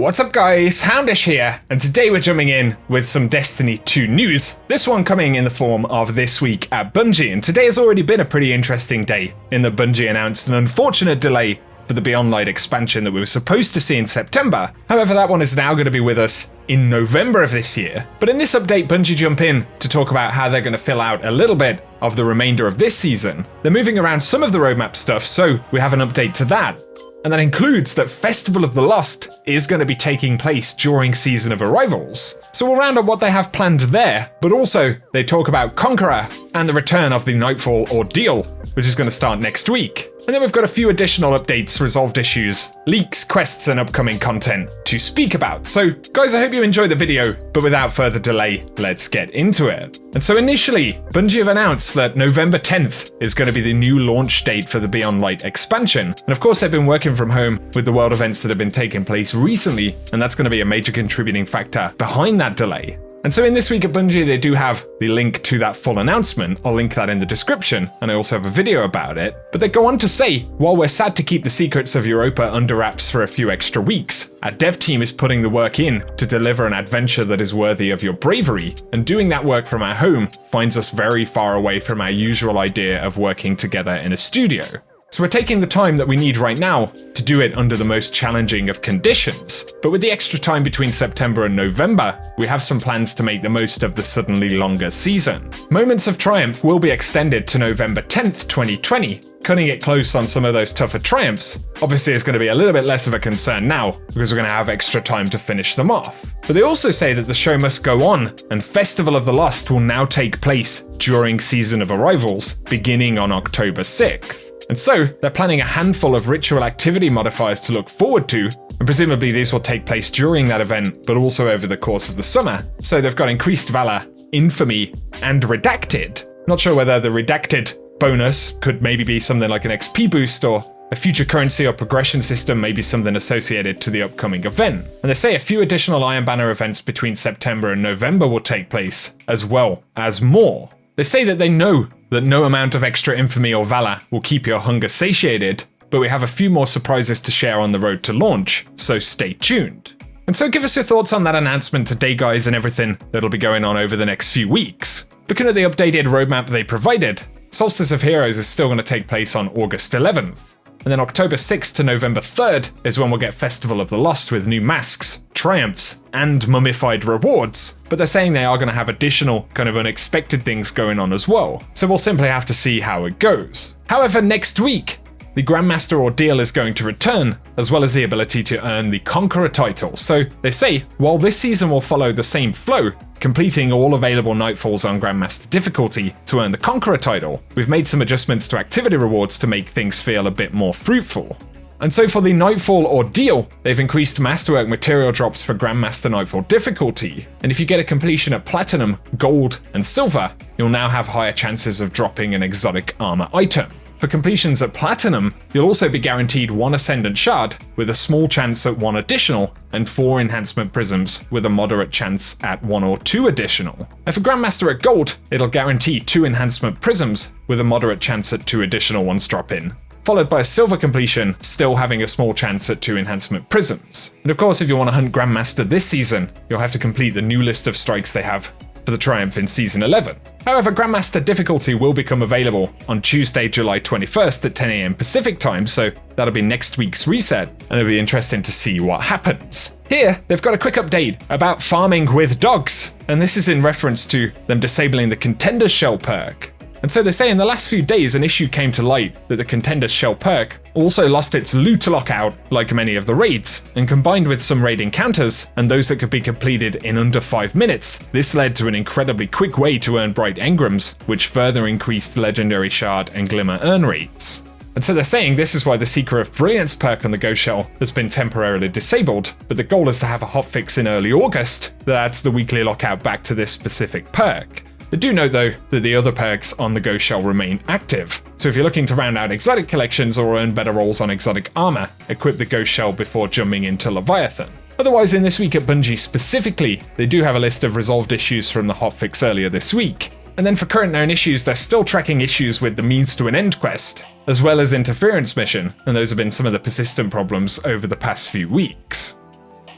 What's up guys, Houndish here, and today we're jumping in with some Destiny 2 news. This one coming in the form of this week at Bungie, and today has already been a pretty interesting day in that Bungie announced an unfortunate delay for the Beyond Light expansion that we were supposed to see in September. However, that one is now going to be with us in November of this year. But in this update, Bungie jump in to talk about how they're going to fill out a little bit of the remainder of this season. They're moving around some of the roadmap stuff, so we have an update to that. And that includes that Festival of the Lost is going to be taking place during Season of Arrivals. So we'll round up what they have planned there, but also they talk about Conqueror and the return of the Nightfall Ordeal, which is going to start next week. And then we've got a few additional updates, resolved issues, leaks, quests, and upcoming content to speak about. So guys, I hope you enjoy the video, but without further delay, let's get into it. And so initially, Bungie have announced that November 10th is going to be the new launch date for the Beyond Light expansion. And of course, they've been working from home with the world events that have been taking place recently, and that's going to be a major contributing factor behind that delay. And so in this week at Bungie, they do have the link to that full announcement. I'll link that in the description, and I also have a video about it. But they go on to say, while we're sad to keep the secrets of Europa under wraps for a few extra weeks, our dev team is putting the work in to deliver an adventure that is worthy of your bravery, and doing that work from our home finds us very far away from our usual idea of working together in a studio. So we're taking the time that we need right now to do it under the most challenging of conditions. But with the extra time between September and November, we have some plans to make the most of the suddenly longer season. Moments of Triumph will be extended to November 10th, 2020, cutting it close on some of those tougher triumphs. Obviously, it's going to be a little bit less of a concern now, because we're going to have extra time to finish them off. But they also say that the show must go on, and Festival of the Lost will now take place during Season of Arrivals, beginning on October 6th. And so, they're planning a handful of ritual activity modifiers to look forward to, and presumably these will take place during that event, but also over the course of the summer. So they've got Increased Valor, Infamy, and Redacted. Not sure whether the Redacted bonus could maybe be something like an XP boost, or a future currency or progression system, maybe something associated to the upcoming event. And they say a few additional Iron Banner events between September and November will take place, as well as more. They say that they know that no amount of extra infamy or valor will keep your hunger satiated, but we have a few more surprises to share on the road to launch, so stay tuned. And so give us your thoughts on that announcement today, guys, and everything that'll be going on over the next few weeks. Looking at the updated roadmap they provided, Solstice of Heroes is still going to take place on August 11th. And then October 6th to November 3rd is when we'll get Festival of the Lost with new masks, triumphs, and mummified rewards. But they're saying they are going to have additional kind of unexpected things going on as well. So we'll simply have to see how it goes. However, next week, the Grandmaster Ordeal is going to return, as well as the ability to earn the Conqueror title. So they say, while this season will follow the same flow, completing all available Nightfalls on Grandmaster difficulty to earn the Conqueror title, we've made some adjustments to activity rewards to make things feel a bit more fruitful. And so for the Nightfall Ordeal, they've increased Masterwork material drops for Grandmaster Nightfall difficulty, and if you get a completion at Platinum, Gold, and Silver, you'll now have higher chances of dropping an exotic armor item. For completions at Platinum, you'll also be guaranteed 1 Ascendant Shard, with a small chance at 1 additional, and 4 Enhancement Prisms, with a moderate chance at 1 or 2 additional. And for Grandmaster at Gold, it'll guarantee 2 Enhancement Prisms, with a moderate chance at 2 additional ones drop in, followed by a Silver completion, still having a small chance at 2 Enhancement Prisms. And of course, if you want to hunt Grandmaster this season, you'll have to complete the new list of strikes they have for the Triumph in Season 11. However, Grandmaster difficulty will become available on Tuesday, July 21st at 10 AM Pacific time, so that'll be next week's reset, and it'll be interesting to see what happens. Here, they've got a quick update about farming with dogs, and this is in reference to them disabling the Contender's Shell perk. And so they say in the last few days an issue came to light that the Contender's Shell perk also lost its loot lockout like many of the raids, and combined with some raid encounters and those that could be completed in under 5 minutes, this led to an incredibly quick way to earn bright engrams, which further increased legendary shard and glimmer earn rates. And so they're saying this is why the Seeker of Brilliance perk on the Ghost Shell has been temporarily disabled, but the goal is to have a hotfix in early August that adds the weekly lockout back to this specific perk. They do note though that the other perks on the Ghost Shell remain active, so if you're looking to round out exotic collections or earn better rolls on exotic armor, equip the Ghost Shell before jumping into Leviathan. Otherwise, in this week at Bungie specifically, they do have a list of resolved issues from the hotfix earlier this week. And then for current known issues, they're still tracking issues with the Means to an End quest, as well as Interference mission, and those have been some of the persistent problems over the past few weeks.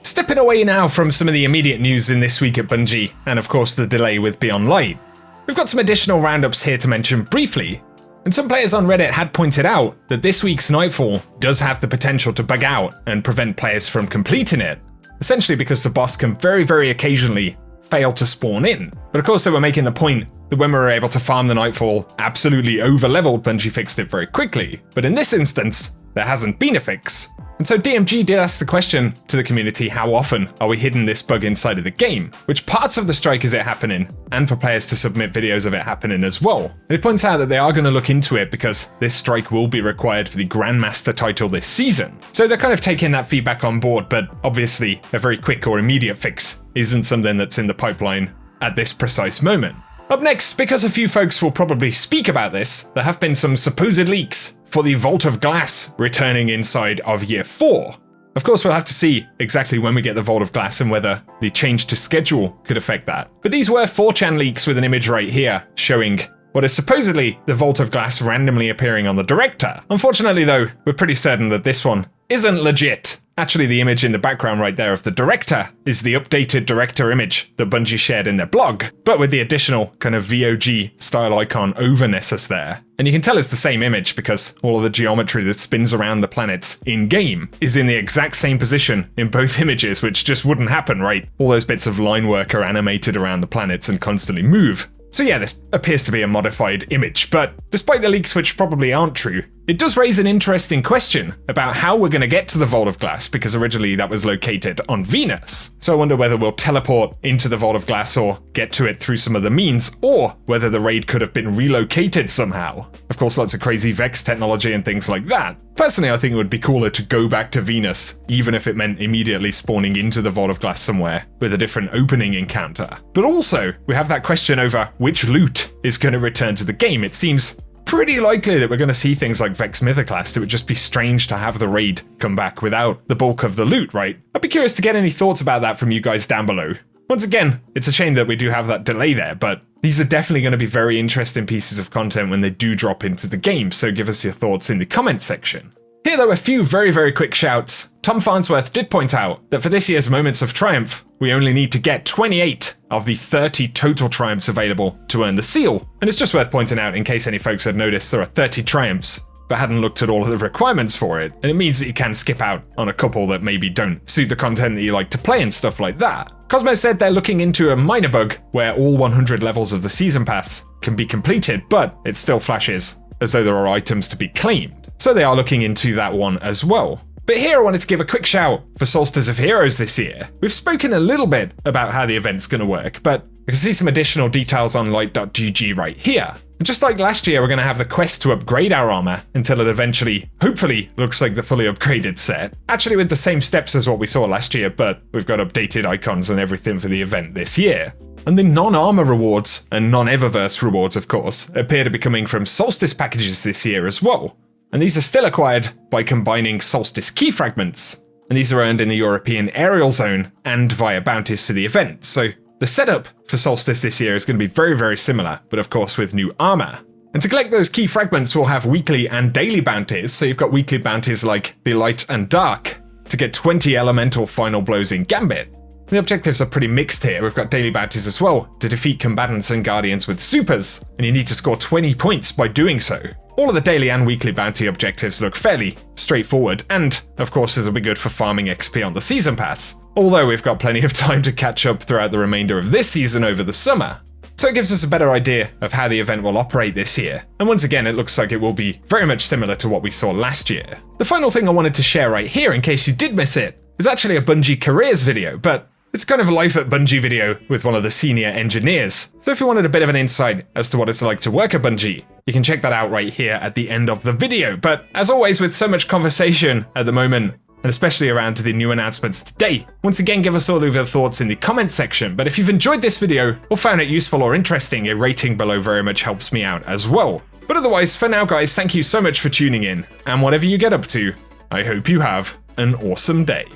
Stepping away now from some of the immediate news in this week at Bungie, and of course the delay with Beyond Light, we've got some additional roundups here to mention briefly. And some players on Reddit had pointed out that this week's Nightfall does have the potential to bug out and prevent players from completing it, essentially because the boss can very occasionally fail to spawn in. But of course they were making the point that when we were able to farm the Nightfall absolutely over-leveled, Bungie fixed it very quickly. But in this instance, there hasn't been a fix. And so DMG did ask the question to the community, how often are we hiding this bug inside of the game? Which parts of the strike is it happening? And for players to submit videos of it happening as well. And it points out that they are going to look into it because this strike will be required for the Grandmaster title this season. So they're kind of taking that feedback on board, but obviously a very quick or immediate fix isn't something that's in the pipeline at this precise moment. Up next, because a few folks will probably speak about this, there have been some supposed leaks for the Vault of Glass returning inside of Year 4. Of course, we'll have to see exactly when we get the Vault of Glass and whether the change to schedule could affect that. But these were 4chan leaks with an image right here showing what is supposedly the Vault of Glass randomly appearing on the director. Unfortunately though, we're pretty certain that this one isn't legit. Actually, the image in the background right there of the director is the updated director image that Bungie shared in their blog, but with the additional kind of VOG style icon over Nessus there. And you can tell it's the same image because all of the geometry that spins around the planets in-game is in the exact same position in both images, which just wouldn't happen, right? All those bits of line work are animated around the planets and constantly move. So yeah, this appears to be a modified image, but despite the leaks which probably aren't true, it does raise an interesting question about how we're going to get to the Vault of Glass, because originally that was located on Venus. So I wonder whether we'll teleport into the Vault of Glass or get to it through some other means, or whether the raid could have been relocated somehow. Of course, lots of crazy Vex technology and things like that. Personally, I think it would be cooler to go back to Venus, even if it meant immediately spawning into the Vault of Glass somewhere with a different opening encounter. But also, we have that question over which loot is going to return to the game. It seems pretty likely that we're going to see things like Vex Mythoclast. It would just be strange to have the raid come back without the bulk of the loot, right? I'd be curious to get any thoughts about that from you guys down below. Once again, it's a shame that we do have that delay there, but these are definitely going to be very interesting pieces of content when they do drop into the game, so give us your thoughts in the comment section. Here though, a few very quick shouts. Tom Farnsworth did point out that for this year's Moments of Triumph, we only need to get 28 of the 30 total triumphs available to earn the seal. And it's just worth pointing out, in case any folks had noticed, there are 30 triumphs, but hadn't looked at all of the requirements for it. And it means that you can skip out on a couple that maybe don't suit the content that you like to play and stuff like that. Cosmo said they're looking into a minor bug where all 100 levels of the Season Pass can be completed, but it still flashes as though there are items to be claimed. So they are looking into that one as well. But here I wanted to give a quick shout for Solstice of Heroes this year. We've spoken a little bit about how the event's going to work, but I can see some additional details on light.gg right here. And just like last year, we're going to have the quest to upgrade our armor until it eventually, hopefully, looks like the fully upgraded set. Actually with the same steps as what we saw last year, but we've got updated icons and everything for the event this year. And the non-armor rewards, and non-Eververse rewards of course, appear to be coming from Solstice packages this year as well. And these are still acquired by combining Solstice key fragments. And these are earned in the European aerial zone and via bounties for the event. So the setup for Solstice this year is going to be very similar, but of course with new armor. And to collect those key fragments, we'll have weekly and daily bounties. So you've got weekly bounties like the Light and Dark to get 20 elemental final blows in Gambit. The objectives are pretty mixed here. We've got daily bounties as well to defeat combatants and guardians with supers, and you need to score 20 points by doing so. All of the daily and weekly bounty objectives look fairly straightforward, and of course this will be good for farming XP on the Season Pass, although we've got plenty of time to catch up throughout the remainder of this season over the summer. So it gives us a better idea of how the event will operate this year, and once again it looks like it will be very much similar to what we saw last year. The final thing I wanted to share right here, in case you did miss it, is actually a Bungie careers video, but it's kind of a life at Bungie video with one of the senior engineers. So if you wanted a bit of an insight as to what it's like to work at Bungie, you can check that out right here at the end of the video. But as always, with so much conversation at the moment, and especially around the new announcements today, once again give us all of your thoughts in the comment section. But if you've enjoyed this video or found it useful or interesting, a rating below very much helps me out as well. But otherwise, for now guys, thank you so much for tuning in, and whatever you get up to, I hope you have an awesome day.